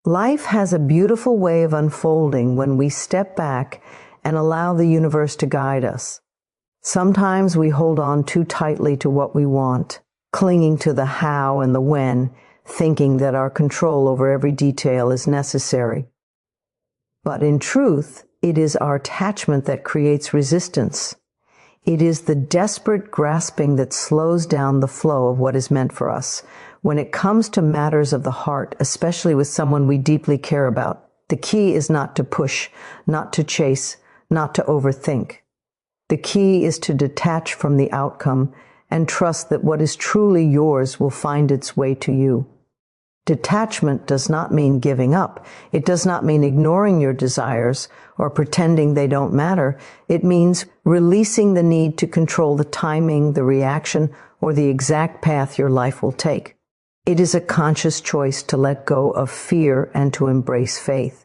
Life has a beautiful way of unfolding when we step back and allow the universe to guide us. Sometimes we hold on too tightly to what we want, clinging to the how and the when, thinking that our control over every detail is necessary. But in truth, it is our attachment that creates resistance. It is the desperate grasping that slows down the flow of what is meant for us. When it comes to matters of the heart, especially with someone we deeply care about, the key is not to push, not to chase, not to overthink. The key is to detach from the outcome and trust that what is truly yours will find its way to you. Detachment does not mean giving up. It does not mean ignoring your desires or pretending they don't matter. It means releasing the need to control the timing, the reaction, or the exact path your life will take. It is a conscious choice to let go of fear and to embrace faith.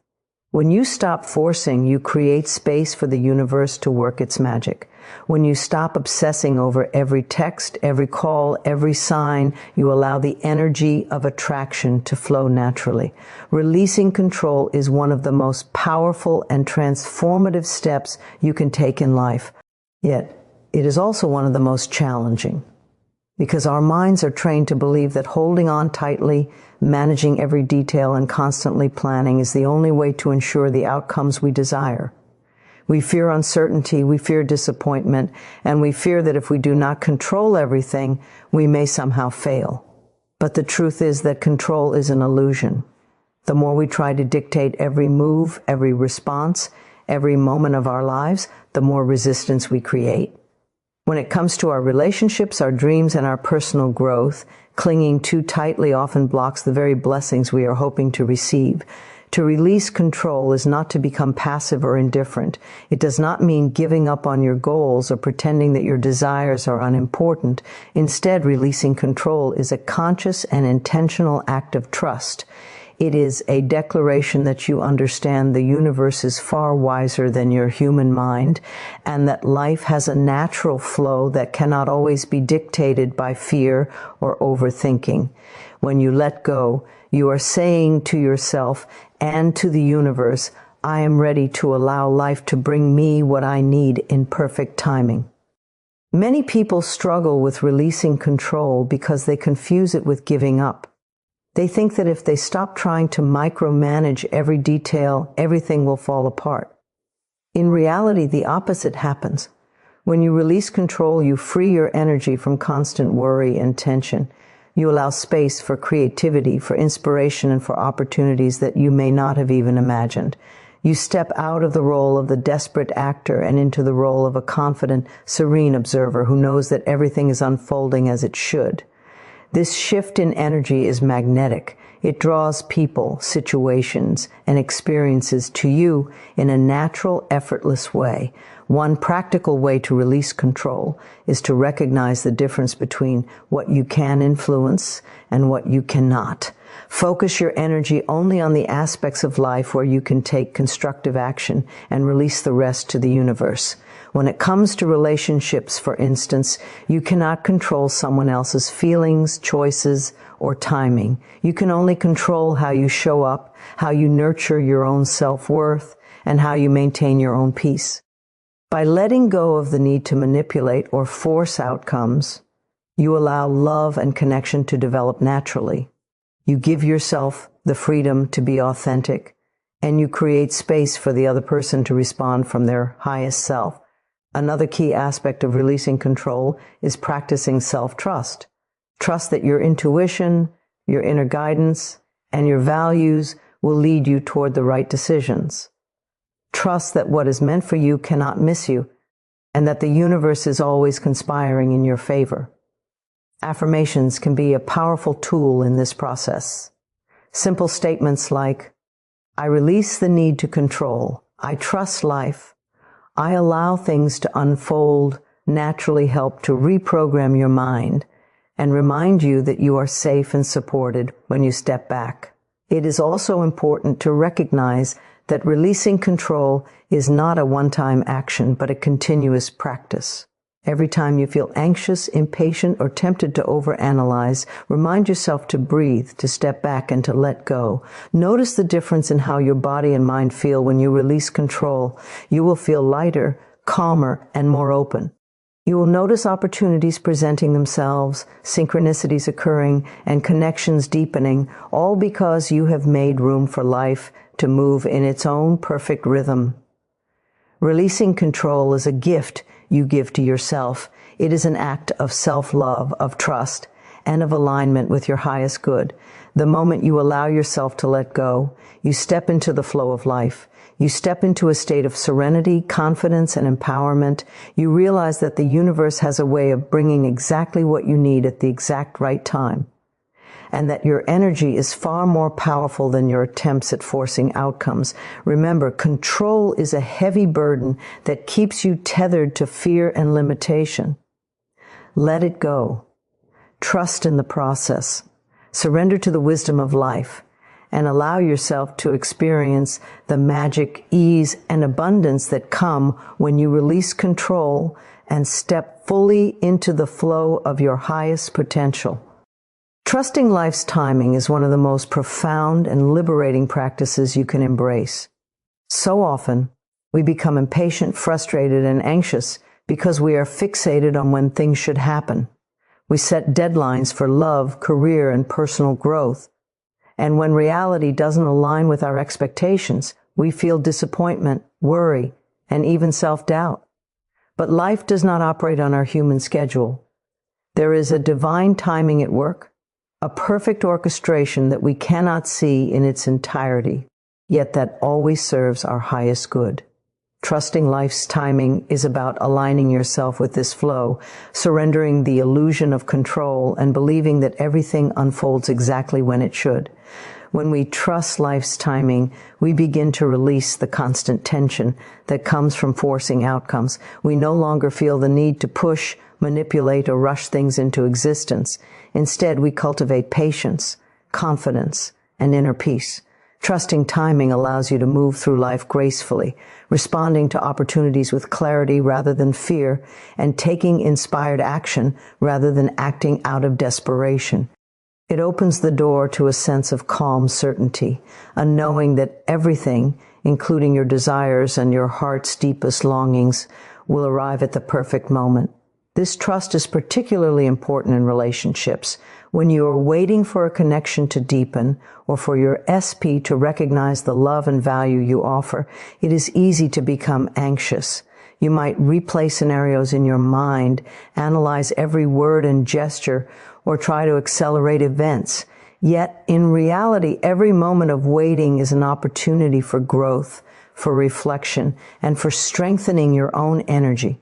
When you stop forcing, you create space for the universe to work its magic. When you stop obsessing over every text, every call, every sign, you allow the energy of attraction to flow naturally. Releasing control is one of the most powerful and transformative steps you can take in life. Yet, it is also one of the most challenging, because our minds are trained to believe that holding on tightly, managing every detail, and constantly planning is the only way to ensure the outcomes we desire. We fear uncertainty, we fear disappointment, and we fear that if we do not control everything, we may somehow fail. But the truth is that control is an illusion. The more we try to dictate every move, every response, every moment of our lives, the more resistance we create. When it comes to our relationships, our dreams, and our personal growth, clinging too tightly often blocks the very blessings we are hoping to receive. To release control is not to become passive or indifferent. It does not mean giving up on your goals or pretending that your desires are unimportant. Instead, releasing control is a conscious and intentional act of trust. It is a declaration that you understand the universe is far wiser than your human mind, and that life has a natural flow that cannot always be dictated by fear or overthinking. When you let go, you are saying to yourself and to the universe, I am ready to allow life to bring me what I need in perfect timing. Many people struggle with releasing control because they confuse it with giving up. They think that if they stop trying to micromanage every detail, everything will fall apart. In reality, the opposite happens. When you release control, you free your energy from constant worry and tension. You allow space for creativity, for inspiration, and for opportunities that you may not have even imagined. You step out of the role of the desperate actor and into the role of a confident, serene observer who knows that everything is unfolding as it should. This shift in energy is magnetic. It draws people, situations, and experiences to you in a natural, effortless way. One practical way to release control is to recognize the difference between what you can influence and what you cannot. Focus your energy only on the aspects of life where you can take constructive action and release the rest to the universe. When it comes to relationships, for instance, you cannot control someone else's feelings, choices, or timing. You can only control how you show up, how you nurture your own self-worth, and how you maintain your own peace. By letting go of the need to manipulate or force outcomes, you allow love and connection to develop naturally. You give yourself the freedom to be authentic, and you create space for the other person to respond from their highest self. Another key aspect of releasing control is practicing self-trust. Trust that your intuition, your inner guidance, and your values will lead you toward the right decisions. Trust that what is meant for you cannot miss you, and that the universe is always conspiring in your favor. Affirmations can be a powerful tool in this process. Simple statements like, I release the need to control. I trust life. I allow things to unfold naturally help to reprogram your mind and remind you that you are safe and supported when you step back. It is also important to recognize that releasing control is not a one-time action, but a continuous practice. Every time you feel anxious, impatient, or tempted to overanalyze, remind yourself to breathe, to step back, and to let go. Notice the difference in how your body and mind feel when you release control. You will feel lighter, calmer, and more open. You will notice opportunities presenting themselves, synchronicities occurring, and connections deepening, all because you have made room for life to move in its own perfect rhythm. Releasing control is a gift you give to yourself. It is an act of self-love, of trust, and of alignment with your highest good. The moment you allow yourself to let go, you step into the flow of life. You step into a state of serenity, confidence, and empowerment. You realize that the universe has a way of bringing exactly what you need at the exact right time, and that your energy is far more powerful than your attempts at forcing outcomes. Remember, control is a heavy burden that keeps you tethered to fear and limitation. Let it go. Trust in the process. Surrender to the wisdom of life, and allow yourself to experience the magic, ease, and abundance that come when you release control and step fully into the flow of your highest potential. Trusting life's timing is one of the most profound and liberating practices you can embrace. So often, we become impatient, frustrated, and anxious because we are fixated on when things should happen. We set deadlines for love, career, and personal growth. And when reality doesn't align with our expectations, we feel disappointment, worry, and even self-doubt. But life does not operate on our human schedule. There is a divine timing at work, a perfect orchestration that we cannot see in its entirety, yet that always serves our highest good. Trusting life's timing is about aligning yourself with this flow, surrendering the illusion of control, and believing that everything unfolds exactly when it should. When we trust life's timing, we begin to release the constant tension that comes from forcing outcomes. We no longer feel the need to push, manipulate, or rush things into existence. Instead, we cultivate patience, confidence, and inner peace. Trusting timing allows you to move through life gracefully, responding to opportunities with clarity rather than fear, and taking inspired action rather than acting out of desperation. It opens the door to a sense of calm certainty, a knowing that everything, including your desires and your heart's deepest longings, will arrive at the perfect moment. This trust is particularly important in relationships. When you are waiting for a connection to deepen, or for your SP to recognize the love and value you offer, it is easy to become anxious. You might replay scenarios in your mind, analyze every word and gesture, or try to accelerate events. Yet, in reality, every moment of waiting is an opportunity for growth, for reflection, and for strengthening your own energy.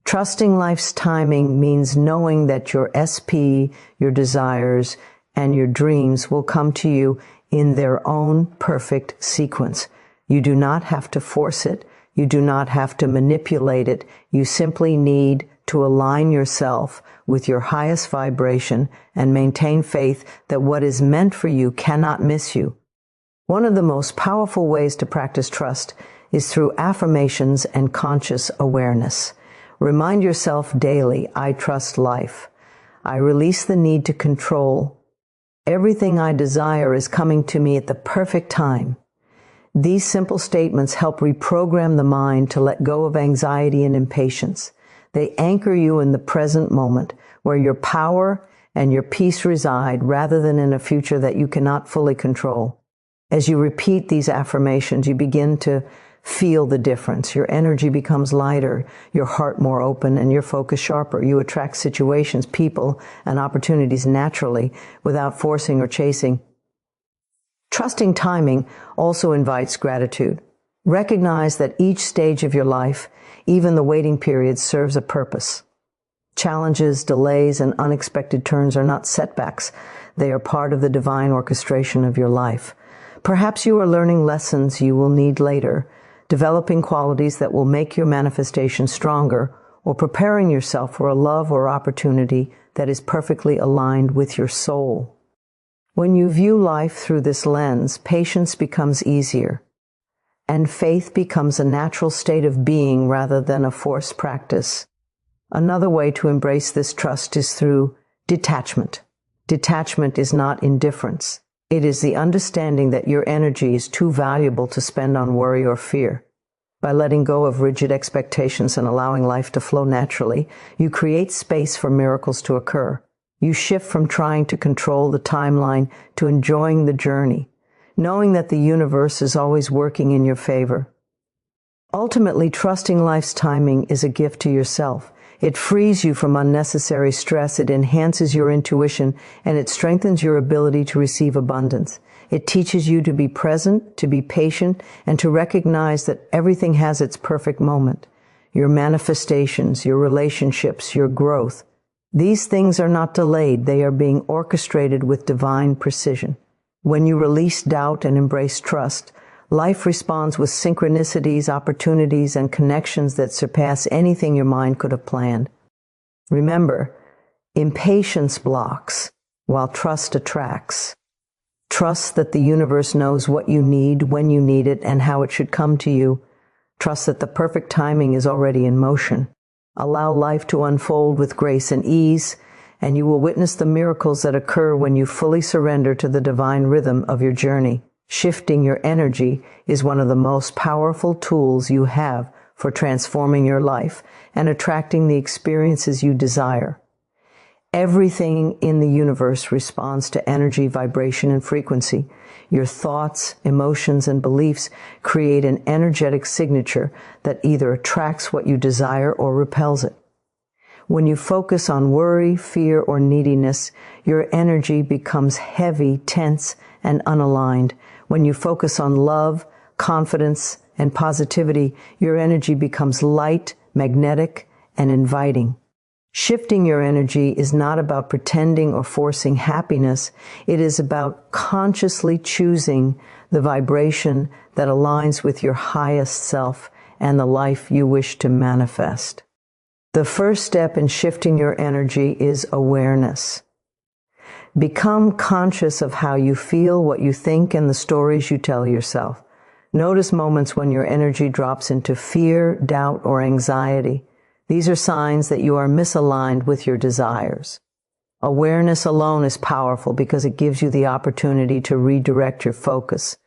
Trusting life's timing means knowing that your SP, your desires, and your dreams will come to you in their own perfect sequence. You do not have to force it. You do not have to manipulate it. You simply need to align yourself with your highest vibration and maintain faith that what is meant for you cannot miss you. One of the most powerful ways to practice trust is through affirmations and conscious awareness. Remind yourself daily, I trust life. I release the need to control. Everything I desire is coming to me at the perfect time. These simple statements help reprogram the mind to let go of anxiety and impatience. They anchor you in the present moment, where your power and your peace reside, rather than in a future that you cannot fully control. As you repeat these affirmations, you begin to feel the difference. Your energy becomes lighter, your heart more open, and your focus sharper. You attract situations, people, and opportunities naturally without forcing or chasing. Trusting timing also invites gratitude. Recognize that each stage of your life, even the waiting period, serves a purpose. Challenges, delays, and unexpected turns are not setbacks. They are part of the divine orchestration of your life. Perhaps you are learning lessons you will need later, developing qualities that will make your manifestation stronger, or preparing yourself for a love or opportunity that is perfectly aligned with your soul. When you view life through this lens, patience becomes easier, and faith becomes a natural state of being rather than a forced practice. Another way to embrace this trust is through detachment. Detachment is not indifference. It is the understanding that your energy is too valuable to spend on worry or fear. By letting go of rigid expectations and allowing life to flow naturally, you create space for miracles to occur. You shift from trying to control the timeline to enjoying the journey, knowing that the universe is always working in your favor. Ultimately, trusting life's timing is a gift to yourself. It frees you from unnecessary stress, it enhances your intuition, and it strengthens your ability to receive abundance. It teaches you to be present, to be patient, and to recognize that everything has its perfect moment. Your manifestations, your relationships, your growth. These things are not delayed, they are being orchestrated with divine precision. When you release doubt and embrace trust, life responds with synchronicities, opportunities, and connections that surpass anything your mind could have planned. Remember, impatience blocks, while trust attracts. Trust that the universe knows what you need, when you need it, and how it should come to you. Trust that the perfect timing is already in motion. Allow life to unfold with grace and ease, and you will witness the miracles that occur when you fully surrender to the divine rhythm of your journey. Shifting your energy is one of the most powerful tools you have for transforming your life and attracting the experiences you desire. Everything in the universe responds to energy, vibration, and frequency. Your thoughts, emotions, and beliefs create an energetic signature that either attracts what you desire or repels it. When you focus on worry, fear, or neediness, your energy becomes heavy, tense, and unaligned. When you focus on love, confidence, and positivity, your energy becomes light, magnetic, and inviting. Shifting your energy is not about pretending or forcing happiness. It is about consciously choosing the vibration that aligns with your highest self and the life you wish to manifest. The first step in shifting your energy is awareness. Become conscious of how you feel, what you think, and the stories you tell yourself. Notice moments when your energy drops into fear, doubt, or anxiety. These are signs that you are misaligned with your desires. Awareness alone is powerful because it gives you the opportunity to redirect your focus.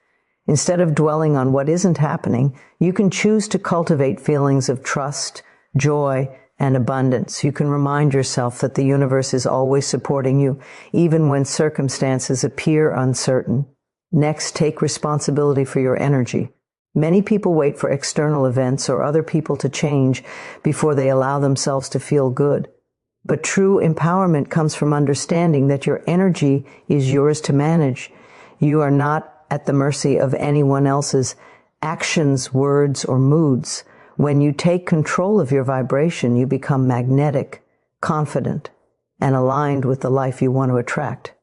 Instead of dwelling on what isn't happening, you can choose to cultivate feelings of trust, joy, and abundance. You can remind yourself that the universe is always supporting you, even when circumstances appear uncertain. Next, take responsibility for your energy. Many people wait for external events or other people to change before they allow themselves to feel good. But true empowerment comes from understanding that your energy is yours to manage. You are not at the mercy of anyone else's actions, words, or moods. When you take control of your vibration, you become magnetic, confident, and aligned with the life you want to attract.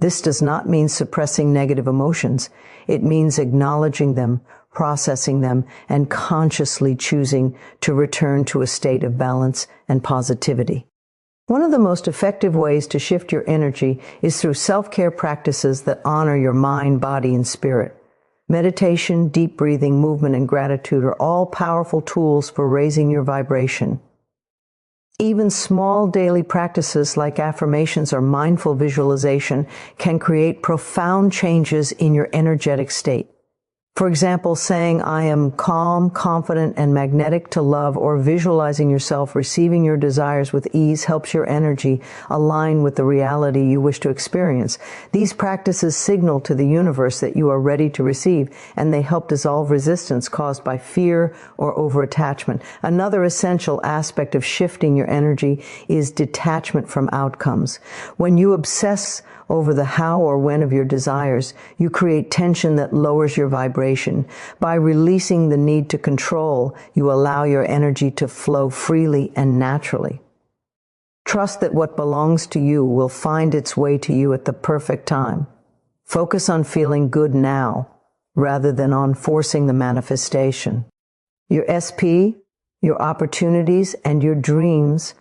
This does not mean suppressing negative emotions. It means acknowledging them, processing them, and consciously choosing to return to a state of balance and positivity. One of the most effective ways to shift your energy is through self-care practices that honor your mind, body, and spirit. Meditation, deep breathing, movement, and gratitude are all powerful tools for raising your vibration. Even small daily practices like affirmations or mindful visualization can create profound changes in your energetic state. For example, saying, "I am calm, confident, and magnetic to love," or visualizing yourself receiving your desires with ease helps your energy align with the reality you wish to experience. These practices signal to the universe that you are ready to receive, and they help dissolve resistance caused by fear or overattachment. Another essential aspect of shifting your energy is detachment from outcomes. When you obsess over the how or when of your desires, you create tension that lowers your vibration. By releasing the need to control, you allow your energy to flow freely and naturally. Trust that what belongs to you will find its way to you at the perfect time. Focus on feeling good now, rather than on forcing the manifestation. Your SP, your opportunities, and your dreams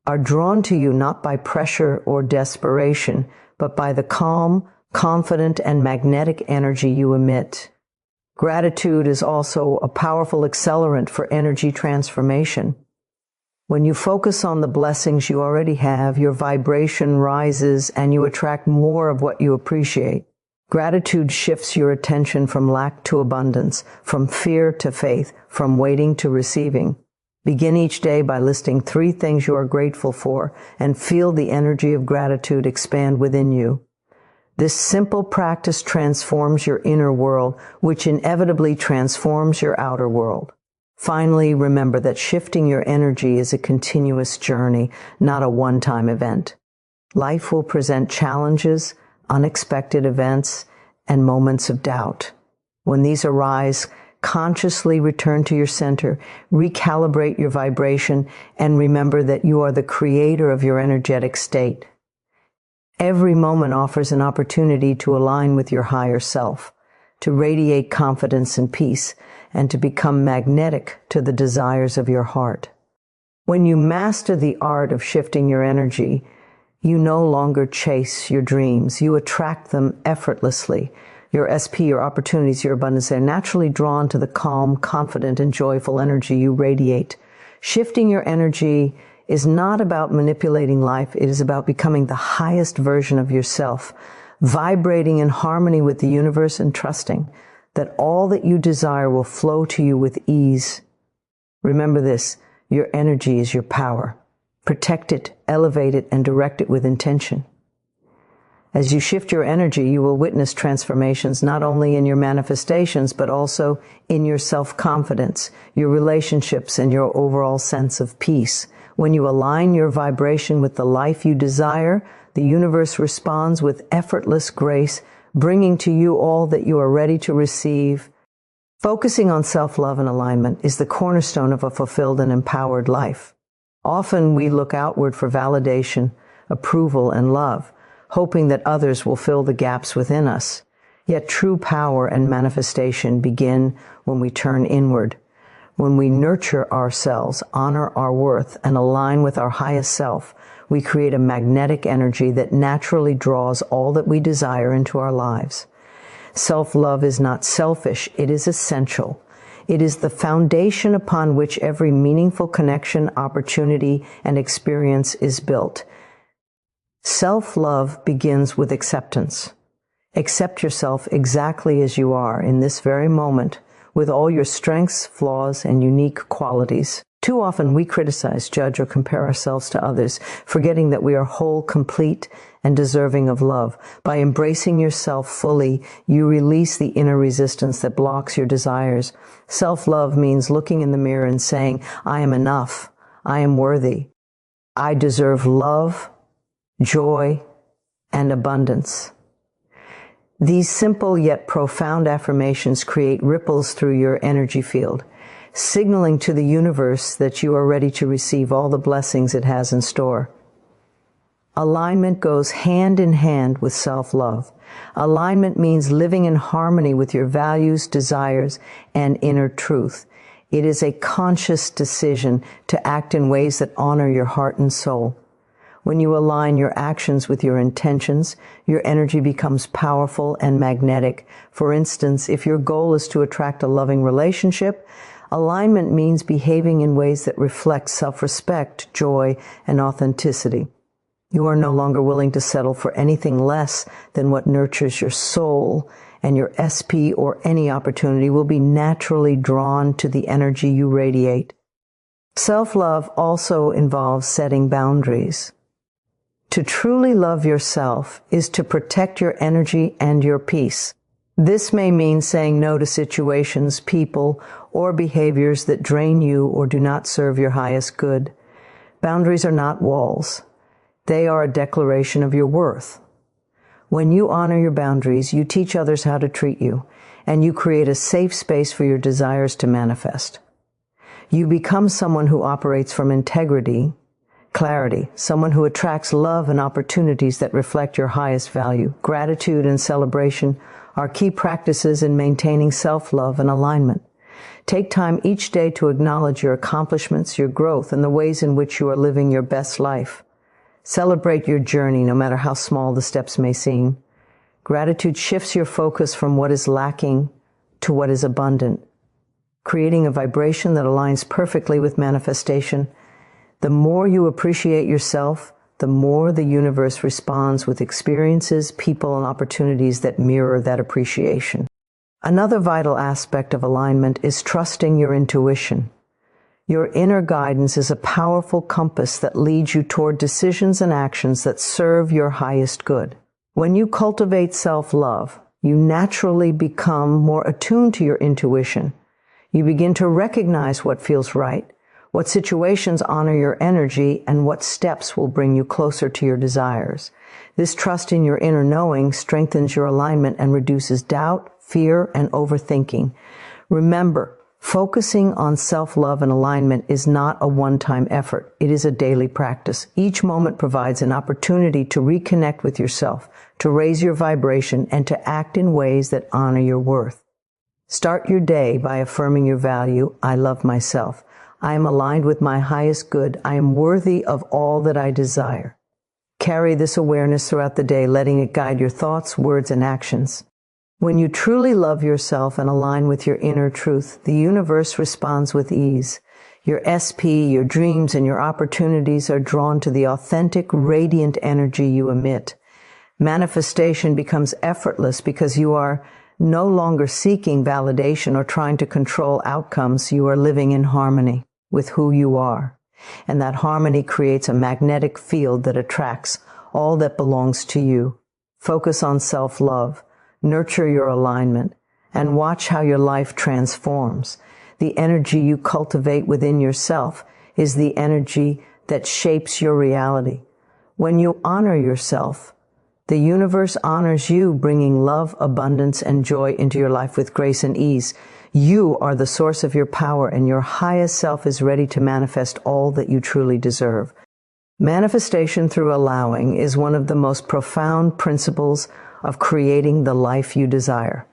are drawn to you not by pressure or desperation, but by the calm, confident, and magnetic energy you emit. Gratitude is also a powerful accelerant for energy transformation. When you focus on the blessings you already have, your vibration rises and you attract more of what you appreciate. Gratitude shifts your attention from lack to abundance, from fear to faith, from waiting to receiving. Begin each day by listing 3 things you are grateful for and feel the energy of gratitude expand within you. This simple practice transforms your inner world, which inevitably transforms your outer world. Finally, remember that shifting your energy is a continuous journey, not a one-time event. Life will present challenges, unexpected events, and moments of doubt. When these arise, consciously return to your center, recalibrate your vibration, and remember that you are the creator of your energetic state. Every moment offers an opportunity to align with your higher self, to radiate confidence and peace, and to become magnetic to the desires of your heart. When you master the art of shifting your energy, you no longer chase your dreams. You attract them effortlessly. Your SP, your opportunities, your abundance, they're naturally drawn to the calm, confident, and joyful energy you radiate. Shifting your energy is not about manipulating life. It is about becoming the highest version of yourself, vibrating in harmony with the universe and trusting that all that you desire will flow to you with ease. Remember this, your energy is your power. Protect it, elevate it, and direct it with intention. As you shift your energy, you will witness transformations not only in your manifestations, but also in your self-confidence, your relationships, and your overall sense of peace. When you align your vibration with the life you desire, the universe responds with effortless grace, bringing to you all that you are ready to receive. Focusing on self-love and alignment is the cornerstone of a fulfilled and empowered life. Often we look outward for validation, approval, and love, hoping that others will fill the gaps within us. Yet true power and manifestation begin when we turn inward. When we nurture ourselves, honor our worth, and align with our highest self, we create a magnetic energy that naturally draws all that we desire into our lives. Self-love is not selfish, it is essential. It is the foundation upon which every meaningful connection, opportunity, and experience is built. Self-love begins with acceptance. Accept yourself exactly as you are in this very moment, with all your strengths, flaws, and unique qualities. Too often we criticize, judge, or compare ourselves to others, forgetting that we are whole, complete, and deserving of love. By embracing yourself fully, you release the inner resistance that blocks your desires. Self-love means looking in the mirror and saying, I am enough, I am worthy, I deserve love, joy, and abundance. These simple yet profound affirmations create ripples through your energy field, signaling to the universe that you are ready to receive all the blessings it has in store. Alignment goes hand in hand with self-love. Alignment means living in harmony with your values, desires, and inner truth. It is a conscious decision to act in ways that honor your heart and soul. When you align your actions with your intentions, your energy becomes powerful and magnetic. For instance, if your goal is to attract a loving relationship, alignment means behaving in ways that reflect self-respect, joy, and authenticity. You are no longer willing to settle for anything less than what nurtures your soul, and your SP or any opportunity will be naturally drawn to the energy you radiate. Self-love also involves setting boundaries. To truly love yourself is to protect your energy and your peace. This may mean saying no to situations, people, or behaviors that drain you or do not serve your highest good. Boundaries are not walls. They are a declaration of your worth. When you honor your boundaries, you teach others how to treat you, and you create a safe space for your desires to manifest. You become someone who operates from integrity, clarity, someone who attracts love and opportunities that reflect your highest value. Gratitude and celebration are key practices in maintaining self-love and alignment. Take time each day to acknowledge your accomplishments, your growth, and the ways in which you are living your best life. Celebrate your journey, no matter how small the steps may seem. Gratitude shifts your focus from what is lacking to what is abundant, creating a vibration that aligns perfectly with manifestation. The more you appreciate yourself, the more the universe responds with experiences, people, and opportunities that mirror that appreciation. Another vital aspect of alignment is trusting your intuition. Your inner guidance is a powerful compass that leads you toward decisions and actions that serve your highest good. When you cultivate self-love, you naturally become more attuned to your intuition. You begin to recognize what feels right, what situations honor your energy, and what steps will bring you closer to your desires. This trust in your inner knowing strengthens your alignment and reduces doubt, fear, and overthinking. Remember, focusing on self-love and alignment is not a one-time effort. It is a daily practice. Each moment provides an opportunity to reconnect with yourself, to raise your vibration, and to act in ways that honor your worth. Start your day by affirming your value. I love myself. I am aligned with my highest good. I am worthy of all that I desire. Carry this awareness throughout the day, letting it guide your thoughts, words, and actions. When you truly love yourself and align with your inner truth, the universe responds with ease. Your SP, your dreams, and your opportunities are drawn to the authentic, radiant energy you emit. Manifestation becomes effortless because you are no longer seeking validation or trying to control outcomes. You are living in harmony with who you are. And that harmony creates a magnetic field that attracts all that belongs to you. Focus on self-love. Nurture your alignment, and watch how your life transforms. The energy you cultivate within yourself is the energy that shapes your reality. When you honor yourself, the universe honors you, bringing love, abundance, and joy into your life with grace and ease. You are the source of your power, and your highest self is ready to manifest all that you truly deserve. Manifestation through allowing is one of the most profound principles of creating the life you desire.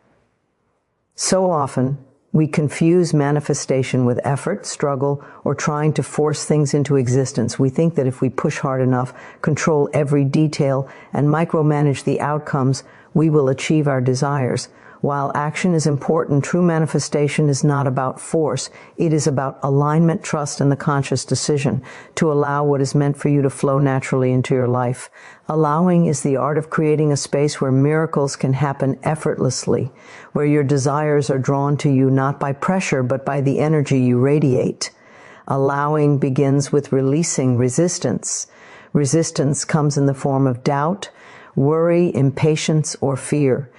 So often, we confuse manifestation with effort, struggle, or trying to force things into existence. We think that if we push hard enough, control every detail, and micromanage the outcomes, we will achieve our desires. While action is important, true manifestation is not about force. It is about alignment, trust, and the conscious decision to allow what is meant for you to flow naturally into your life. Allowing is the art of creating a space where miracles can happen effortlessly, where your desires are drawn to you not by pressure, but by the energy you radiate. Allowing begins with releasing resistance. Resistance comes in the form of doubt, worry, impatience, or fear.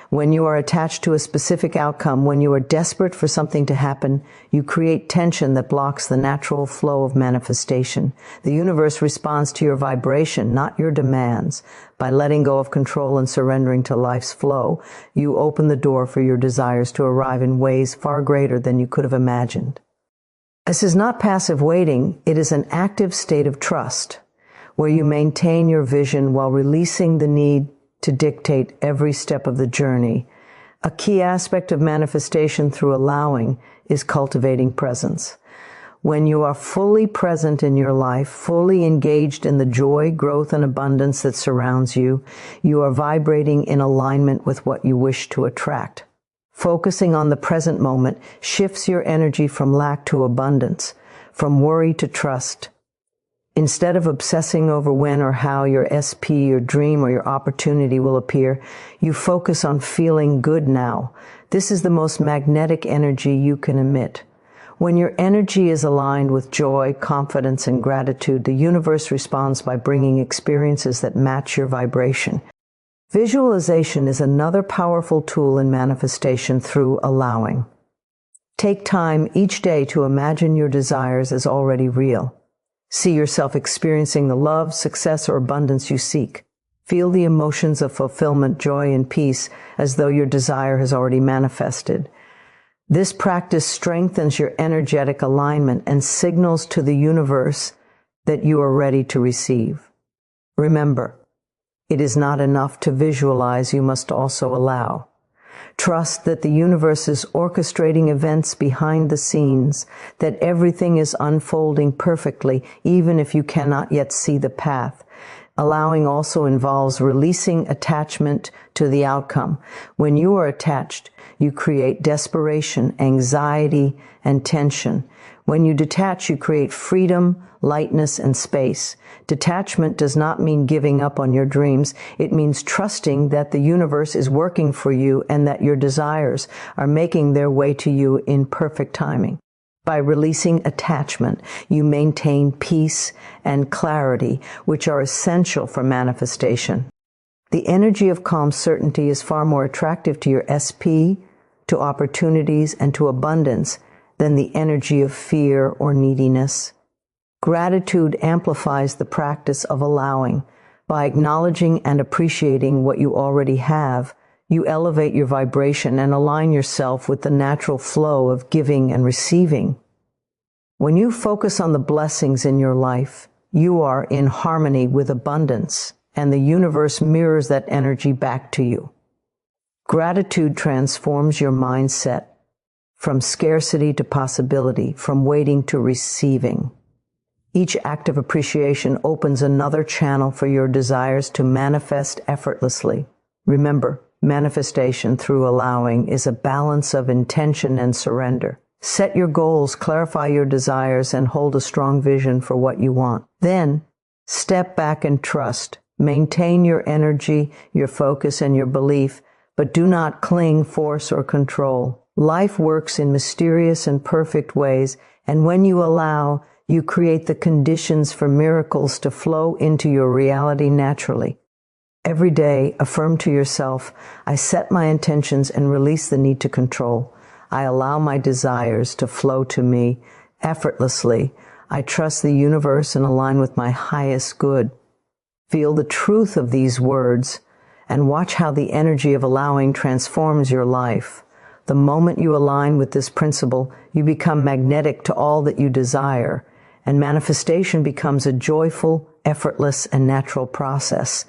When you are attached to a specific outcome, when you are desperate for something to happen, you create tension that blocks the natural flow of manifestation. The universe responds to your vibration, not your demands. By letting go of control and surrendering to life's flow, you open the door for your desires to arrive in ways far greater than you could have imagined. This is not passive waiting, it is an active state of trust, where you maintain your vision while releasing the need to dictate every step of the journey. A key aspect of manifestation through allowing is cultivating presence. When you are fully present in your life, fully engaged in the joy, growth, and abundance that surrounds you, you are vibrating in alignment with what you wish to attract. Focusing on the present moment shifts your energy from lack to abundance, from worry to trust. Instead of obsessing over when or how your SP, your dream, or your opportunity will appear, you focus on feeling good now. This is the most magnetic energy you can emit. When your energy is aligned with joy, confidence, and gratitude, the universe responds by bringing experiences that match your vibration. Visualization is another powerful tool in manifestation through allowing. Take time each day to imagine your desires as already real. See yourself experiencing the love, success, or abundance you seek. Feel the emotions of fulfillment, joy, and peace as though your desire has already manifested. This practice strengthens your energetic alignment and signals to the universe that you are ready to receive. Remember, it is not enough to visualize, you must also allow. Trust that the universe is orchestrating events behind the scenes, that everything is unfolding perfectly, even if you cannot yet see the path. Allowing also involves releasing attachment to the outcome. When you are attached, you create desperation, anxiety, and tension. When you detach, you create freedom, lightness, and space. Detachment does not mean giving up on your dreams. It means trusting that the universe is working for you and that your desires are making their way to you in perfect timing. By releasing attachment, you maintain peace and clarity, which are essential for manifestation. The energy of calm certainty is far more attractive to your SP, to opportunities, and to abundance than the energy of fear or neediness. Gratitude amplifies the practice of allowing. By acknowledging and appreciating what you already have, you elevate your vibration and align yourself with the natural flow of giving and receiving. When you focus on the blessings in your life, you are in harmony with abundance, and the universe mirrors that energy back to you. Gratitude transforms your mindset from scarcity to possibility, from waiting to receiving. Each act of appreciation opens another channel for your desires to manifest effortlessly. Remember, manifestation through allowing is a balance of intention and surrender. Set your goals, clarify your desires, and hold a strong vision for what you want. Then, step back and trust. Maintain your energy, your focus, and your belief, but do not cling, force, or control. Life works in mysterious and perfect ways, and when you allow, you create the conditions for miracles to flow into your reality naturally. Every day, affirm to yourself, I set my intentions and release the need to control. I allow my desires to flow to me effortlessly. I trust the universe and align with my highest good. Feel the truth of these words and watch how the energy of allowing transforms your life. The moment you align with this principle, you become magnetic to all that you desire, and manifestation becomes a joyful, effortless, and natural process.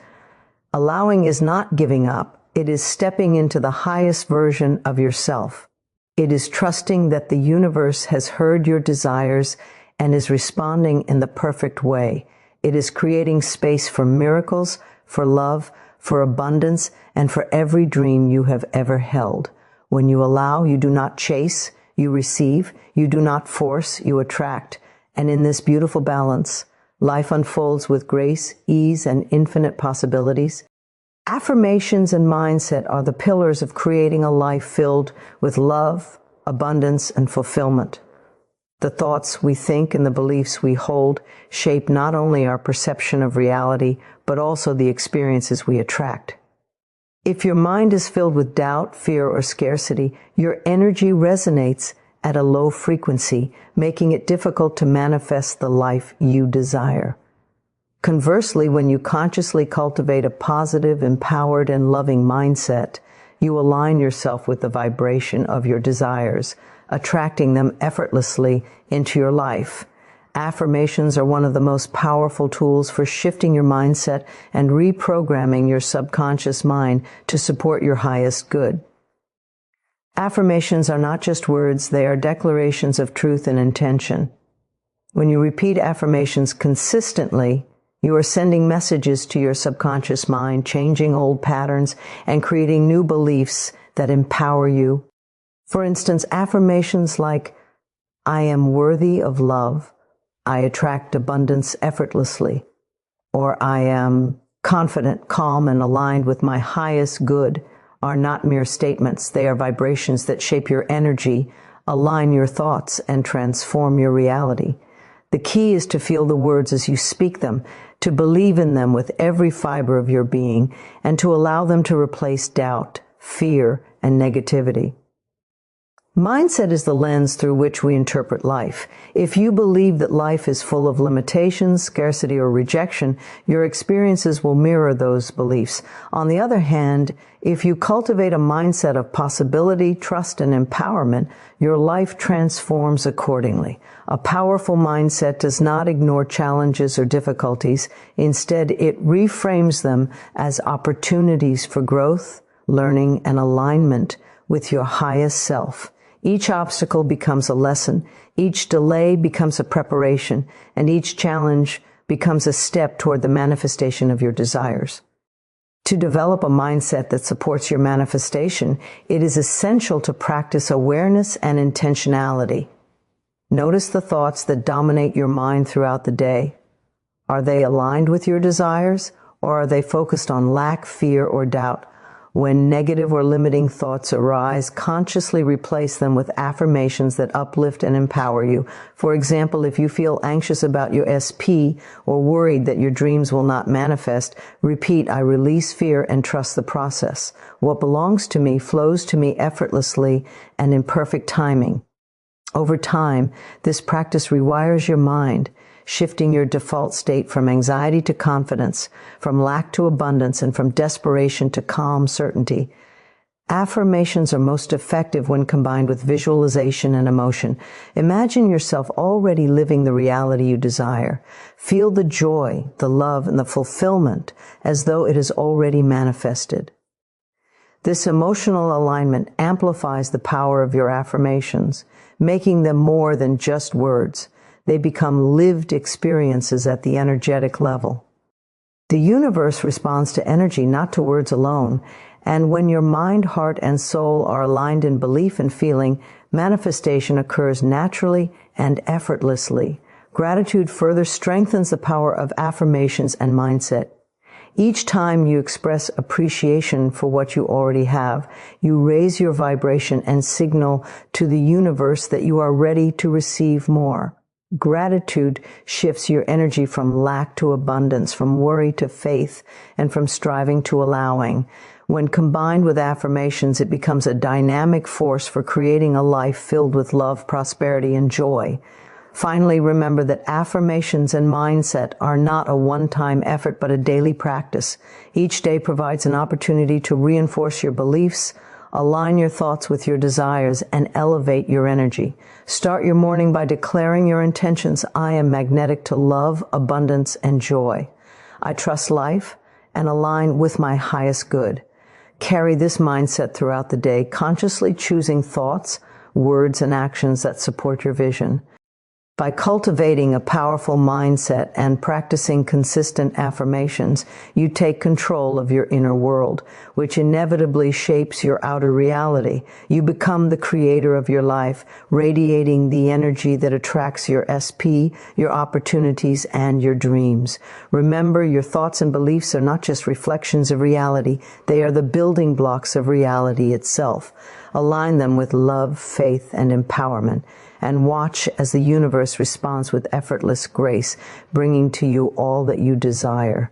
Allowing is not giving up. It is stepping into the highest version of yourself. It is trusting that the universe has heard your desires and is responding in the perfect way. It is creating space for miracles, for love, for abundance, and for every dream you have ever held. When you allow, you do not chase, you receive. You do not force, you attract. And in this beautiful balance, life unfolds with grace, ease, and infinite possibilities. Affirmations and mindset are the pillars of creating a life filled with love, abundance, and fulfillment. The thoughts we think and the beliefs we hold shape not only our perception of reality, but also the experiences we attract. If your mind is filled with doubt, fear, or scarcity, your energy resonates at a low frequency, making it difficult to manifest the life you desire. Conversely, when you consciously cultivate a positive, empowered, and loving mindset, you align yourself with the vibration of your desires, attracting them effortlessly into your life. Affirmations are one of the most powerful tools for shifting your mindset and reprogramming your subconscious mind to support your highest good. Affirmations are not just words, they are declarations of truth and intention. When you repeat affirmations consistently, you are sending messages to your subconscious mind, changing old patterns and creating new beliefs that empower you. For instance, affirmations like, I am worthy of love, I attract abundance effortlessly, or I am confident, calm, and aligned with my highest good are not mere statements. They are vibrations that shape your energy, align your thoughts, and transform your reality. The key is to feel the words as you speak them, to believe in them with every fiber of your being, and to allow them to replace doubt, fear, and negativity. Mindset is the lens through which we interpret life. If you believe that life is full of limitations, scarcity, or rejection, your experiences will mirror those beliefs. On the other hand, if you cultivate a mindset of possibility, trust, and empowerment, your life transforms accordingly. A powerful mindset does not ignore challenges or difficulties. Instead, it reframes them as opportunities for growth, learning, and alignment with your highest self. Each obstacle becomes a lesson, each delay becomes a preparation, and each challenge becomes a step toward the manifestation of your desires. To develop a mindset that supports your manifestation, it is essential to practice awareness and intentionality. Notice the thoughts that dominate your mind throughout the day. Are they aligned with your desires, or are they focused on lack, fear, or doubt? When negative or limiting thoughts arise, consciously replace them with affirmations that uplift and empower you. For example, if you feel anxious about your SP or worried that your dreams will not manifest, repeat, I release fear and trust the process. What belongs to me flows to me effortlessly and in perfect timing. Over time, this practice rewires your mind, shifting your default state from anxiety to confidence, from lack to abundance, and from desperation to calm certainty. Affirmations are most effective when combined with visualization and emotion. Imagine yourself already living the reality you desire. Feel the joy, the love, and the fulfillment as though it is already manifested. This emotional alignment amplifies the power of your affirmations, making them more than just words. They become lived experiences at the energetic level. The universe responds to energy, not to words alone, and when your mind, heart, and soul are aligned in belief and feeling, manifestation occurs naturally and effortlessly. Gratitude further strengthens the power of affirmations and mindset. Each time you express appreciation for what you already have, you raise your vibration and signal to the universe that you are ready to receive more. Gratitude shifts your energy from lack to abundance, from worry to faith, and from striving to allowing. When combined with affirmations, it becomes a dynamic force for creating a life filled with love, prosperity, and joy. Finally, remember that affirmations and mindset are not a one-time effort, but a daily practice. Each day provides an opportunity to reinforce your beliefs, align your thoughts with your desires, and elevate your energy. Start your morning by declaring your intentions. I am magnetic to love, abundance, and joy. I trust life and align with my highest good. Carry this mindset throughout the day, consciously choosing thoughts, words, and actions that support your vision. By cultivating a powerful mindset and practicing consistent affirmations, you take control of your inner world, which inevitably shapes your outer reality. You become the creator of your life, radiating the energy that attracts your SP, your opportunities, and your dreams. Remember, your thoughts and beliefs are not just reflections of reality. They are the building blocks of reality itself. Align them with love, faith, and empowerment, and watch as the universe responds with effortless grace, bringing to you all that you desire.